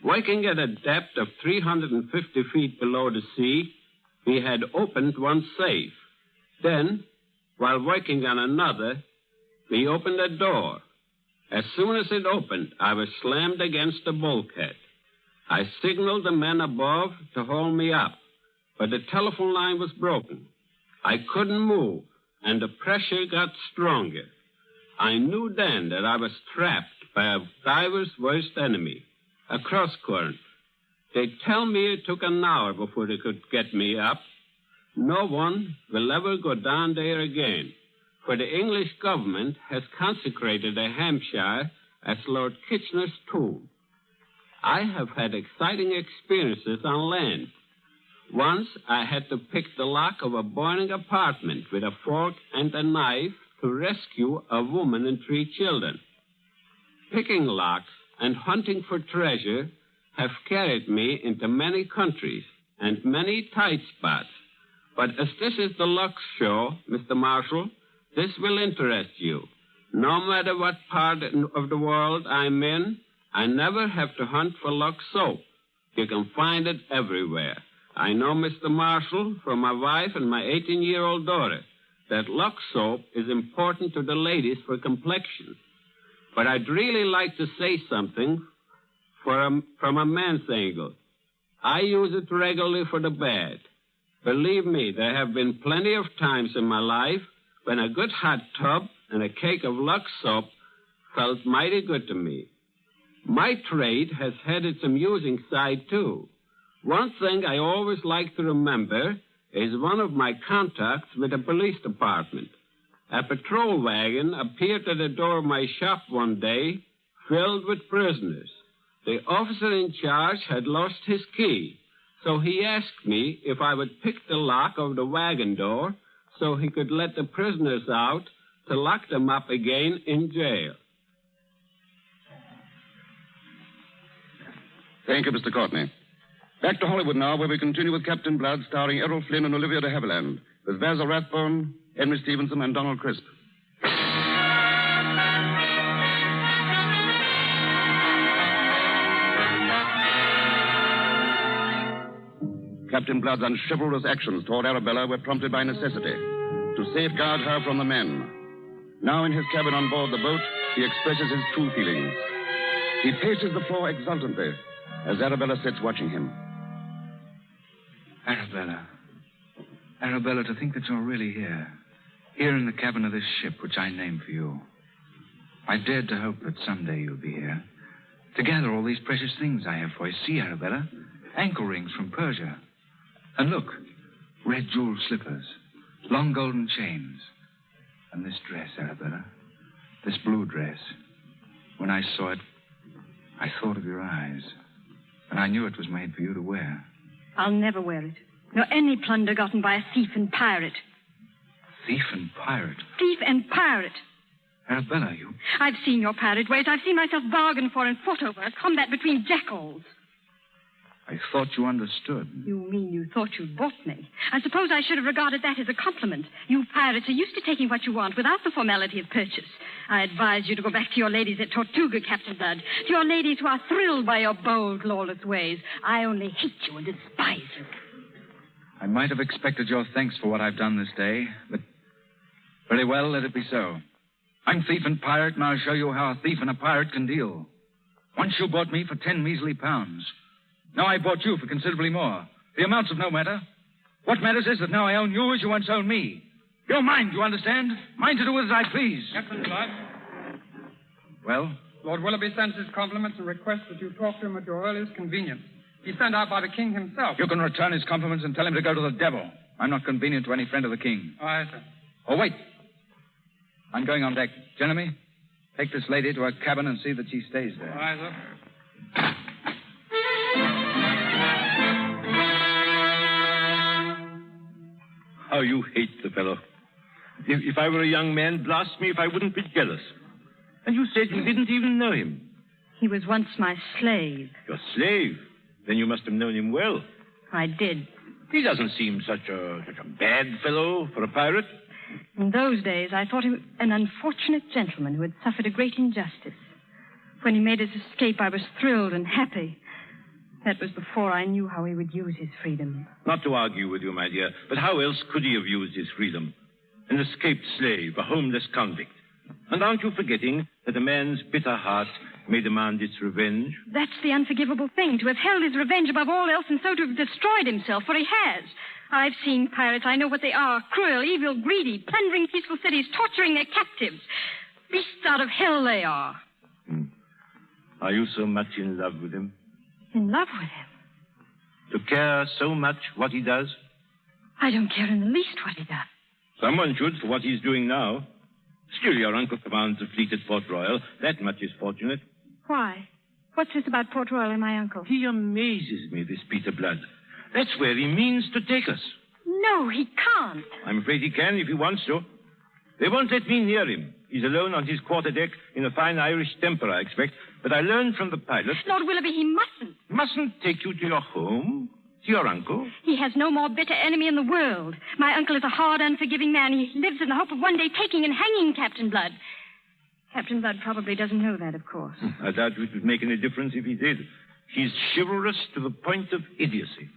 Working at a depth of 350 feet below the sea, we had opened one safe. Then, while working on another, we opened a door. As soon as it opened, I was slammed against the bulkhead. I signaled the men above to hold me up, but the telephone line was broken. I couldn't move, and the pressure got stronger. I knew then that I was trapped by a diver's worst enemy, a cross-current. They tell me it took an hour before they could get me up. No one will ever go down there again, for the English government has consecrated the Hampshire as Lord Kitchener's tomb. I have had exciting experiences on land. Once I had to pick the lock of a burning apartment with a fork and a knife to rescue a woman and 3 children. Picking locks and hunting for treasure have carried me into many countries and many tight spots. But as this is the Lux show, Mr. Marshal, this will interest you. No matter what part of the world I'm in, I never have to hunt for Lux soap. You can find it everywhere. I know, Mr. Marshal, from my wife and my 18-year-old daughter, that Lux soap is important to the ladies for complexion. But I'd really like to say something from a man's angle. I use it regularly for the bad. Believe me, there have been plenty of times in my life when a good hot tub and a cake of Lux soap felt mighty good to me. My trade has had its amusing side, too. One thing I always like to remember is one of my contacts with the police department. A patrol wagon appeared at the door of my shop one day, filled with prisoners. The officer in charge had lost his key, so he asked me if I would pick the lock of the wagon door so he could let the prisoners out to lock them up again in jail. Thank you, Mr. Courtney. Back to Hollywood now, where we continue with Captain Blood, starring Errol Flynn and Olivia de Havilland, with Basil Rathbone, Henry Stephenson, and Donald Crisp. Captain Blood's unchivalrous actions toward Arabella were prompted by necessity, to safeguard her from the men. Now in his cabin on board the boat, he expresses his true feelings. He paces the floor exultantly as Arabella sits watching him. Arabella, to think that you're really here in the cabin of this ship which I named for you. I dared to hope that someday you'll be here to gather all these precious things I have for you. See, Arabella, ankle rings from Persia. And look, red jeweled slippers, long golden chains. And this dress, Arabella, this blue dress. When I saw it, I thought of your eyes. And I knew it was made for you to wear. I'll never wear it. Nor any plunder gotten by a thief and pirate. Thief and pirate? Thief and pirate. Arabella, you... I've seen your pirate ways. I've seen myself bargained for and fought over. A combat between jackals. I thought you understood. You mean you thought you'd bought me? I suppose I should have regarded that as a compliment. You pirates are used to taking what you want without the formality of purchase. I advise you to go back to your ladies at Tortuga, Captain Blood. To your ladies who are thrilled by your bold, lawless ways. I only hate you and despise you. I might have expected your thanks for what I've done this day, but very well, let it be so. I'm thief and pirate, and I'll show you how a thief and a pirate can deal. Once you bought me for 10 measly pounds. Now I bought you for considerably more. The amounts of no matter. What matters is that now I own you as you once owned me. You're mine, you understand? Mine to do with as I please. Captain Blood. Well? Lord Willoughby sends his compliments and requests that you talk to him at your earliest convenience. He's sent out by the king himself. You can return his compliments and tell him to go to the devil. I'm not convenient to any friend of the king. Aye, sir. Oh, wait. I'm going on deck. Jeremy, take this lady to her cabin and see that she stays there. Aye, sir. How you hate the fellow. If I were a young man, blast me if I wouldn't be jealous. And you said you didn't even know him. He was once my slave. Your slave? Then you must have known him well. I did. He doesn't seem such a bad fellow for a pirate. In those days, I thought him an unfortunate gentleman who had suffered a great injustice. When he made his escape, I was thrilled and happy. That was before I knew how he would use his freedom. Not to argue with you, my dear, but how else could he have used his freedom? An escaped slave, a homeless convict. And aren't you forgetting that a man's bitter heart may demand its revenge? That's the unforgivable thing, to have held his revenge above all else and so to have destroyed himself, for he has. I've seen pirates. I know what they are. Cruel, evil, greedy, plundering peaceful cities, torturing their captives. Beasts out of hell they are. Are you so much in love with him? In love with him? To care so much what he does? I don't care in the least what he does. Someone should for what he's doing now. Still, your uncle commands the fleet at Port Royal. That much is fortunate. Why? What's this about Port Royal and my uncle? He amazes me, this Peter Blood. That's where he means to take us. No, he can't. I'm afraid he can if he wants to. They won't let me near him. He's alone on his quarterdeck in a fine Irish temper, I expect. But I learned from the pilot... Lord Willoughby, he mustn't. Mustn't take you to your home? To your uncle? He has no more bitter enemy in the world. My uncle is a hard, unforgiving man. He lives in the hope of one day taking and hanging Captain Blood. Captain Blood probably doesn't know that, of course. I doubt it would make any difference if he did. He's chivalrous to the point of idiocy.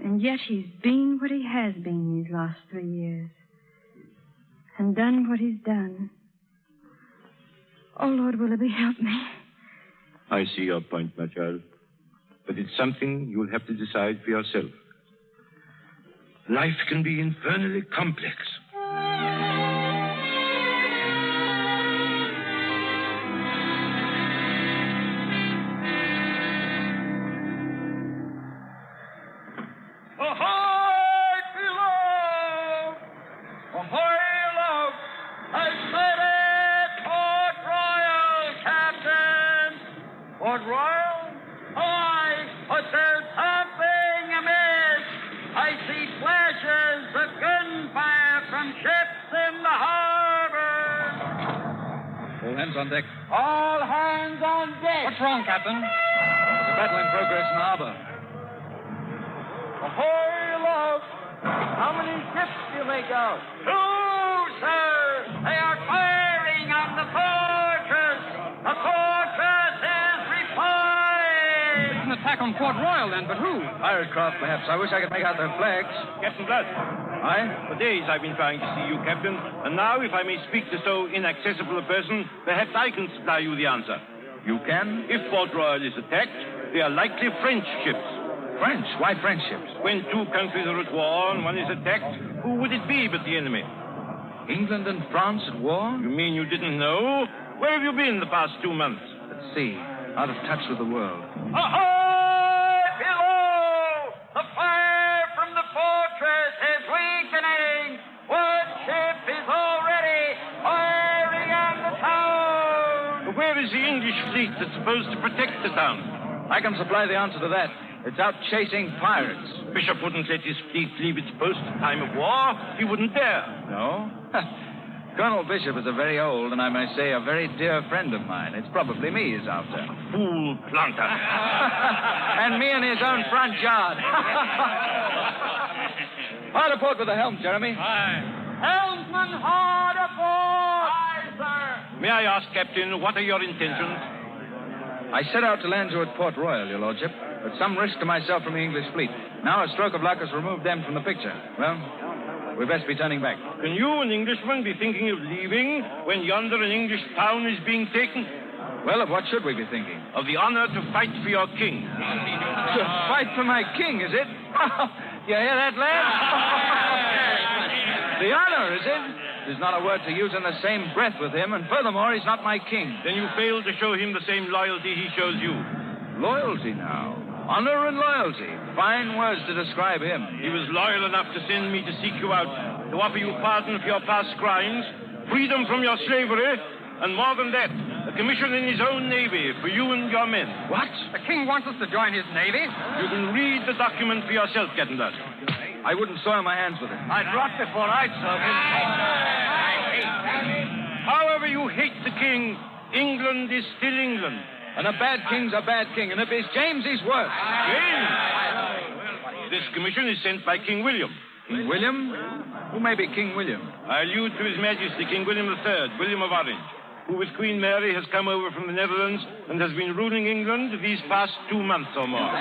And yet he's been what he has been these last 3 years. And done what he's done. Oh, Lord Willoughby, help me. I see your point, my child. But it's something you'll have to decide for yourself. Life can be infernally complex. Ahoy, below! Ahoy, love! I said it! Port Royal, Captain! Port Royal? Aye, but there's something amiss. I see flashes of gunfire from ships in the harbor. All hands on deck. All hands on deck. What's wrong, Captain? There's a battle in progress in the harbor. Ahoy, love! How many ships do they go? 2, sir! They are firing on the fortress! The fortress is replying! It's an attack attack on Port Royal, then, but who? Pirate craft, perhaps. I wish I could make out their flags. Captain Blood. Aye? For days I've been trying to see you, Captain. And now, if I may speak to so inaccessible a person, perhaps I can supply you the answer. You can? If Port Royal is attacked, they are likely French ships. French? Why French ships? When two countries are at war and one is attacked, who would it be but the enemy? England and France at war? You mean you didn't know? Where have you been the past 2 months? At sea. Out of touch with the world. Ahoy! Below! The fire from the fortress is weakening! One ship is already firing on the town! But where is the English fleet that's supposed to protect the town? I can supply the answer to that. It's out chasing pirates. Bishop wouldn't let his fleet leave its post in time of war. He wouldn't dare. No? Colonel Bishop is a very old, and I may say a very dear friend of mine. It's probably me he's after. Fool planter. And me in his own front yard. Hard aport with the helm, Jeremy. Aye. Helmsman, hard aport! Aye, sir. May I ask, Captain, what are your intentions? I set out to land you at Port Royal, your lordship, at some risk to myself from the English fleet. Now a stroke of luck has removed them from the picture. Well, we'd best be turning back. Can you, an Englishman, be thinking of leaving when yonder an English town is being taken? Well, of what should we be thinking? Of the honor to fight for your king. To fight for my king, is it? You hear that, lad? The honor, is it? There's not a word to use in the same breath with him, and furthermore, he's not my king. Then you fail to show him the same loyalty he shows you. Loyalty now? Honor and loyalty. Fine words to describe him. He was loyal enough to send me to seek you out, to offer you pardon for your past crimes, freedom from your slavery, and more than that, a commission in his own navy for you and your men. What? The king wants us to join his navy? You can read the document for yourself, Captain Blood. I wouldn't soil my hands with it. I'd rot before I'd serve him. However you hate the king, England is still England. And a bad king's a bad king, and if he's James, he's worse. James? This commission is sent by King William. King William? Who may be King William? I allude to His Majesty King William III, William of Orange, who with Queen Mary has come over from the Netherlands and has been ruling England these past 2 months or more.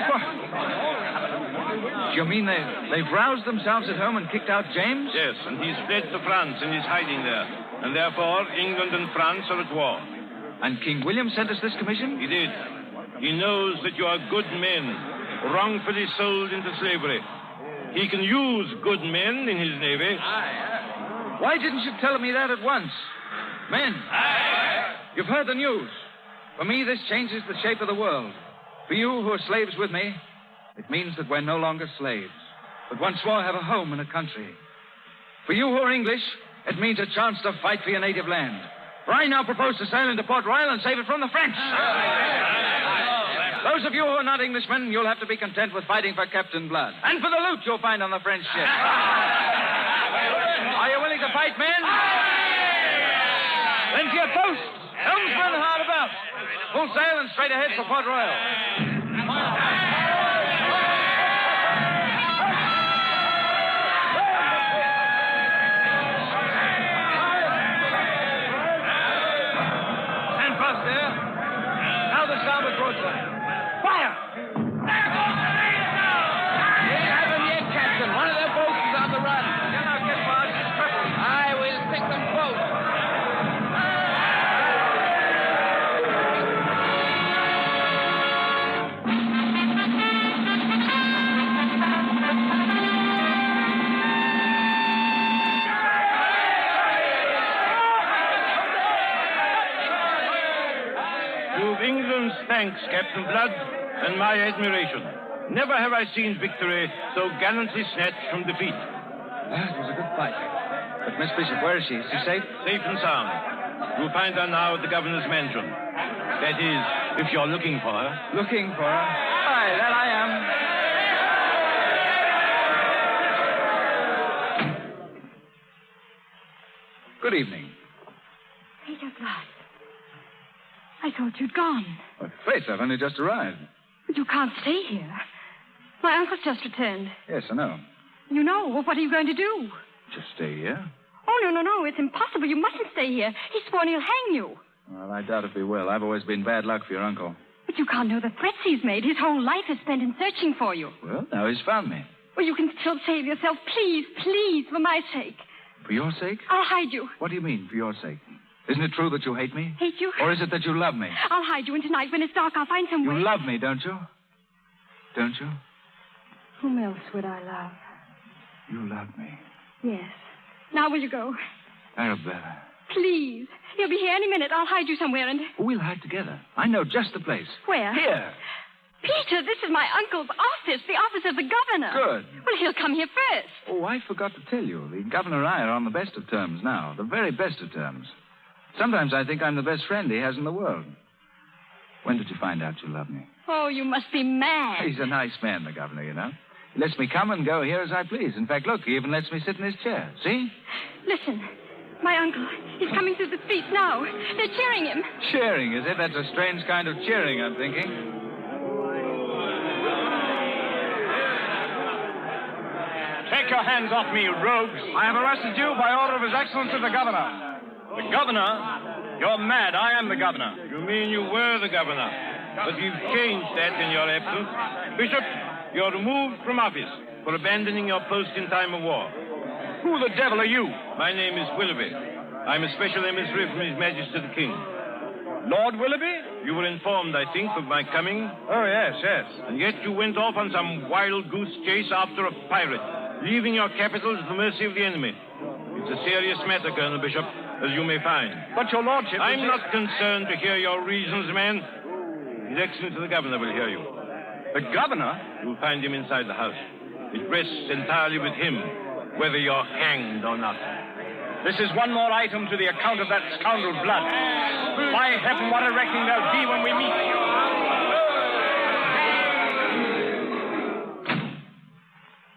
Do you mean they've roused themselves at home and kicked out James? Yes, and he's fled to France and is hiding there. And therefore, England and France are at war. And King William sent us this commission? He did. He knows that you are good men, wrongfully sold into slavery. He can use good men in his navy. Why didn't you tell me that at once? Men, you've heard the news. For me, this changes the shape of the world. For you who are slaves with me, it means that we're no longer slaves, but once more have a home and a country. For you who are English, it means a chance to fight for your native land. For I now propose to sail into Port Royal and save it from the French. Those of you who are not Englishmen, you'll have to be content with fighting for Captain Blood. And for the loot you'll find on the French ship. Are you willing to fight, men? Then to your posts. Helmsman, hard about. Full sail and straight ahead for Port Royal. Stand fast there. Now the starboard broadside. Fire! We haven't yet, Captain. One of their boats is on the run. Cannot get far. She's crippled. I will pick them both. You've England's thanks, Captain Blood, and my admiration. Never have I seen victory so gallantly snatched from defeat. It was a good fight. But Miss Bishop, where is she? Is she safe? Safe and sound. You'll find her now at the governor's mansion. That is, if you're looking for her. Looking for her? Aye, that I am. Good evening. Peter Blood. I thought you'd gone. Well, faith, I've only just arrived. But you can't stay here. My uncle's just returned. Yes, I know. You know. Well, what are you going to do? Just stay here? Oh, no. It's impossible. You mustn't stay here. He's sworn he'll hang you. Well, I doubt if he will. I've always been bad luck for your uncle. But you can't know the threats he's made. His whole life is spent in searching for you. Well, now he's found me. Well, you can still save yourself. Please, please, for my sake. For your sake? I'll hide you. What do you mean, for your sake? Isn't it true that you hate me? Hate you? Or is it that you love me? I'll hide you, and tonight when it's dark, I'll find some way. You love me, don't you? Don't you? Whom else would I love? You love me. Yes. Now will you go? Arabella. Please. He'll be here any minute. I'll hide you somewhere and... We'll hide together. I know just the place. Where? Here. Peter, this is my uncle's office, the office of the governor. Good. Well, he'll come here first. Oh, I forgot to tell you. The governor and I are on the best of terms now. The very best of terms. Sometimes I think I'm the best friend he has in the world. When did you find out you love me? Oh, you must be mad. He's a nice man, the governor, you know. He lets me come and go here as I please. In fact, look, he even lets me sit in his chair. See? Listen, my uncle, he's coming through the streets now. They're cheering him. Cheering, is it? That's a strange kind of cheering, I'm thinking. Take your hands off me, you rogues. I have arrested you by order of His Excellency the Governor. The governor? You're mad. I am the governor. You mean you were the governor? But you've changed that in your absence. Bishop, you're removed from office for abandoning your post in time of war. Who the devil are you? My name is Willoughby. I'm a special emissary from His Majesty the King. Lord Willoughby? You were informed, I think, of my coming. Oh, yes, yes. And yet you went off on some wild goose chase after a pirate, leaving your capital to the mercy of the enemy. It's a serious matter, Colonel Bishop, as you may find. But your lordship... I'm not concerned to hear your reasons, man. His Excellency the Governor will hear you. The governor? You'll find him inside the house. It rests entirely with him, whether you're hanged or not. This is one more item to the account of that scoundrel Blood. By heaven, what a reckoning there'll be when we meet.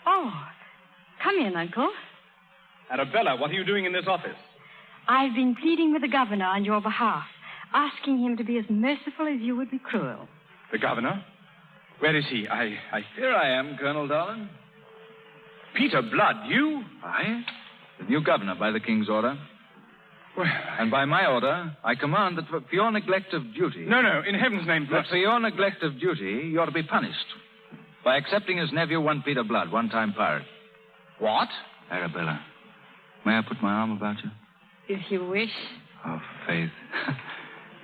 Oh, come in, Uncle. Arabella, what are you doing in this office? I've been pleading with the governor on your behalf, asking him to be as merciful as you would be cruel. The governor? Where is he? Here I am, Colonel Dolan. Peter Blood, you? I? The new governor by the king's order. Well, and by my order, I command that for your neglect of duty... No, in heaven's name, That for your neglect of duty, you're to be punished by accepting as nephew one Peter Blood, one-time pirate. What? Arabella, may I put my arm about you? If you wish. Oh, Faith,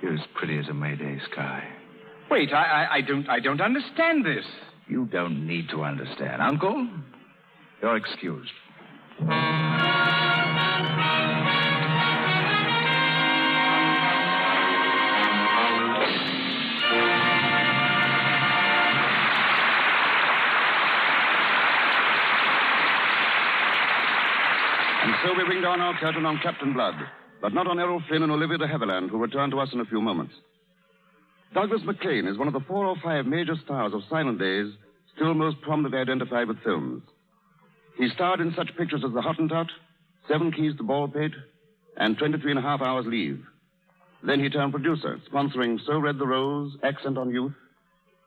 you're as pretty as a May Day sky. Wait, I don't understand this. You don't need to understand. Uncle, you're excused. And so we ring down our curtain on Captain Blood, but not on Errol Flynn and Olivia de Havilland, who return to us in a few moments. Douglas MacLean is one of the 4 or 5 major stars of silent days, still most prominently identified with films. He starred in such pictures as The Hottentot, 7 Keys to Baldpate, and 23 1/2 Hours Leave. Then he turned producer, sponsoring So Red the Rose, Accent on Youth,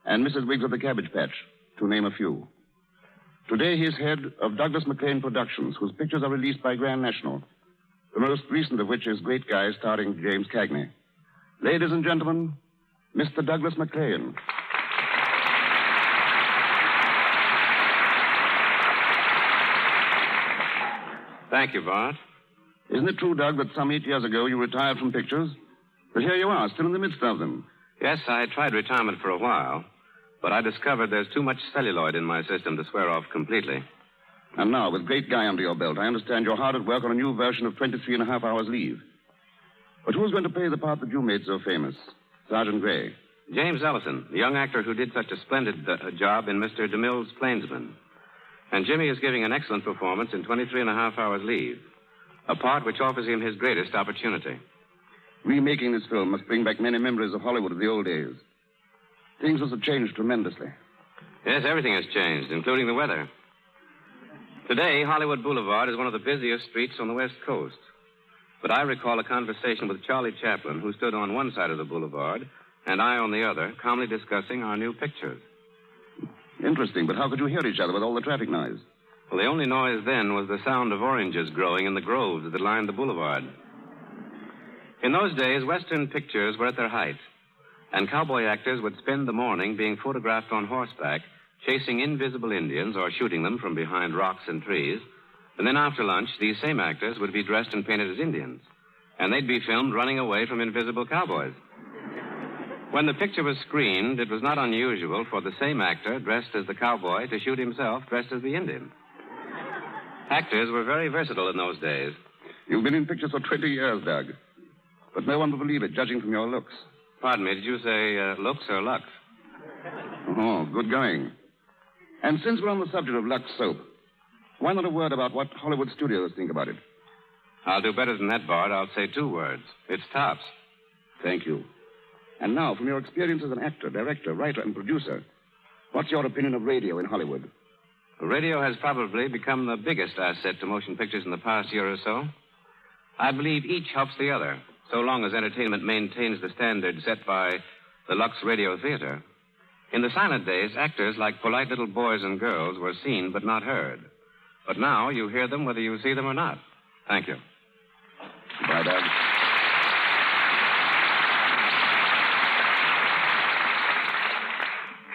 and Mrs. Wiggs of the Cabbage Patch, to name a few. Today he is head of Douglas MacLean Productions, whose pictures are released by Grand National, the most recent of which is Great Guy, starring James Cagney. Ladies and gentlemen, Mr. Douglas MacLean. Thank you, Bart. Isn't it true, Doug, that some 8 years ago you retired from pictures? But here you are, still in the midst of them. Yes, I tried retirement for a while, but I discovered there's too much celluloid in my system to swear off completely. And now, with Great Guy under your belt, I understand you're hard at work on a new version of 23 1/2 Hours Leave. But who's going to play the part that you made so famous? Sergeant Gray. James Ellison, the young actor who did such a splendid job in Mr. DeMille's Plainsman. And Jimmy is giving an excellent performance in 23 1/2 Hours Leave, a part which offers him his greatest opportunity. Remaking this film must bring back many memories of Hollywood of the old days. Things must have changed tremendously. Yes, everything has changed, including the weather. Today, Hollywood Boulevard is one of the busiest streets on the West Coast. But I recall a conversation with Charlie Chaplin, who stood on one side of the boulevard, and I on the other, calmly discussing our new pictures. Interesting, but how could you hear each other with all the traffic noise? Well, the only noise then was the sound of oranges growing in the groves that lined the boulevard. In those days, Western pictures were at their height. and cowboy actors would spend the morning being photographed on horseback, chasing invisible Indians or shooting them from behind rocks and trees. And then after lunch, these same actors would be dressed and painted as Indians, and they'd be filmed running away from invisible cowboys. When the picture was screened, it was not unusual for the same actor dressed as the cowboy to shoot himself dressed as the Indian. Actors were very versatile in those days. You've been in pictures for 20 years, Doug. But no one will believe it, judging from your looks. Pardon me, did you say looks or Lux? Oh, good going. And since we're on the subject of Lux soap, why not a word about what Hollywood studios think about it? I'll do better than that, Bart. I'll say 2 words. It's tops. Thank you. And now, from your experience as an actor, director, writer, and producer, what's your opinion of radio in Hollywood? Radio has probably become the biggest asset to motion pictures in the past year or so. I believe each helps the other, so long as entertainment maintains the standard set by the Lux Radio Theater. In the silent days, actors like polite little boys and girls were seen but not heard. But now you hear them whether you see them or not. Thank you. Bye, Doug.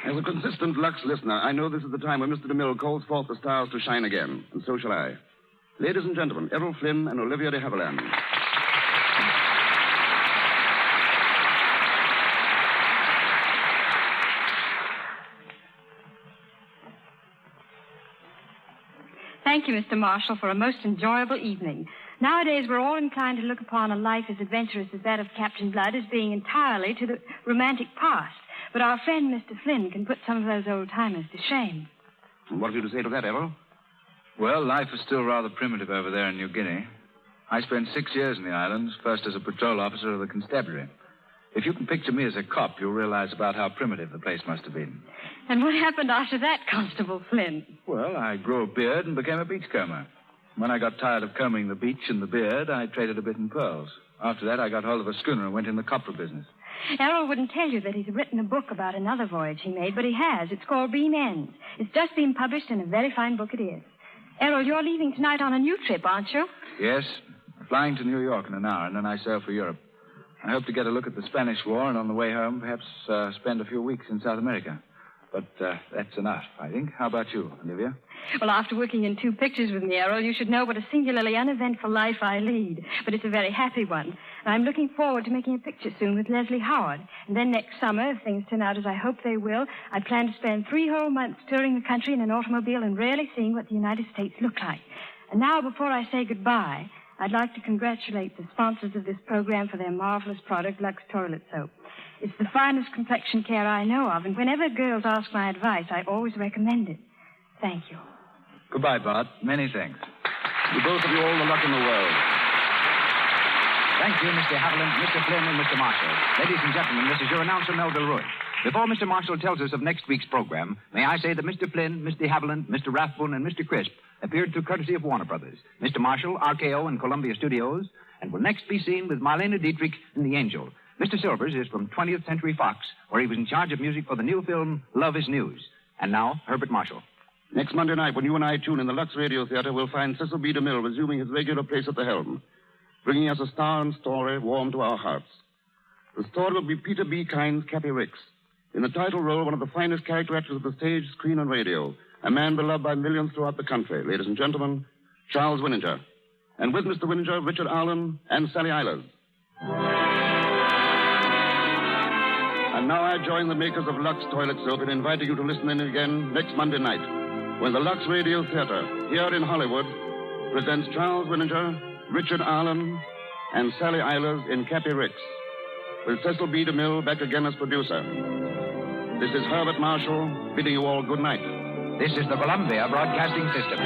As a consistent Lux listener, I know this is the time when Mr. DeMille calls forth the stars to shine again, and so shall I. Ladies and gentlemen, Errol Flynn and Olivia de Havilland. Thank you, Mr. Marshall, for a most enjoyable evening. Nowadays, we're all inclined to look upon a life as adventurous as that of Captain Blood as being entirely to the romantic past. But our friend, Mr. Flynn, can put some of those old-timers to shame. And what have you to say to that, Errol? Well, life is still rather primitive over there in New Guinea. I spent 6 years in the islands, first as a patrol officer of the constabulary. If you can picture me as a cop, you'll realize about how primitive the place must have been. And what happened after that, Constable Flynn? Well, I grew a beard and became a beachcomber. When I got tired of combing the beach and the beard, I traded a bit in pearls. After that, I got hold of a schooner and went in the copra business. Errol wouldn't tell you that he's written a book about another voyage he made, but he has. It's called Beam Ends. It's just been published, and a very fine book it is. Errol, you're leaving tonight on a new trip, aren't you? Yes. Flying to New York in an hour, and then I sail for Europe. I hope to get a look at the Spanish War, and on the way home, perhaps spend a few weeks in South America. But that's enough, I think. How about you, Olivia? Well, after working in 2 pictures with me, Errol, you should know what a singularly uneventful life I lead. But it's a very happy one. And I'm looking forward to making a picture soon with Leslie Howard. And then next summer, if things turn out as I hope they will, I plan to spend 3 whole months touring the country in an automobile and really seeing what the United States look like. And now, before I say goodbye, I'd like to congratulate the sponsors of this program for their marvelous product, Lux Toilet Soap. It's the finest complexion care I know of, and whenever girls ask my advice, I always recommend it. Thank you. Goodbye, Bart. Many thanks. To both of you, all the luck in the world. Thank you, Mr. Havilland, Mr. Flynn, and Mr. Marshall. Ladies and gentlemen, this is your announcer, Mel Delroy. Before Mr. Marshall tells us of next week's program, may I say that Mr. Flynn, Mr. Havilland, Mr. Rathbone, and Mr. Crisp appeared through courtesy of Warner Brothers, Mr. Marshall, RKO, and Columbia Studios, and will next be seen with Marlene Dietrich in The Angel. Mr. Silvers is from 20th Century Fox, where he was in charge of music for the new film Love is News. And now, Herbert Marshall. Next Monday night, when you and I tune in the Lux Radio Theater, we'll find Cecil B. DeMille resuming his regular place at the helm, bringing us a star and story warm to our hearts. The story will be Peter B. Kine's Cappy Ricks. In the title role, one of the finest character actors of the stage, screen, and radio, a man beloved by millions throughout the country. Ladies and gentlemen, Charles Winninger. And with Mr. Winninger, Richard Allen and Sally Eilers. And now I join the makers of Lux Toilet Soap in inviting you to listen in again next Monday night, when the Lux Radio Theater, here in Hollywood, presents Charles Winninger, Richard Allen, and Sally Eilers in Cappy Ricks, with Cecil B. DeMille back again as producer. This is Herbert Marshall bidding you all good night. This is the Columbia Broadcasting System.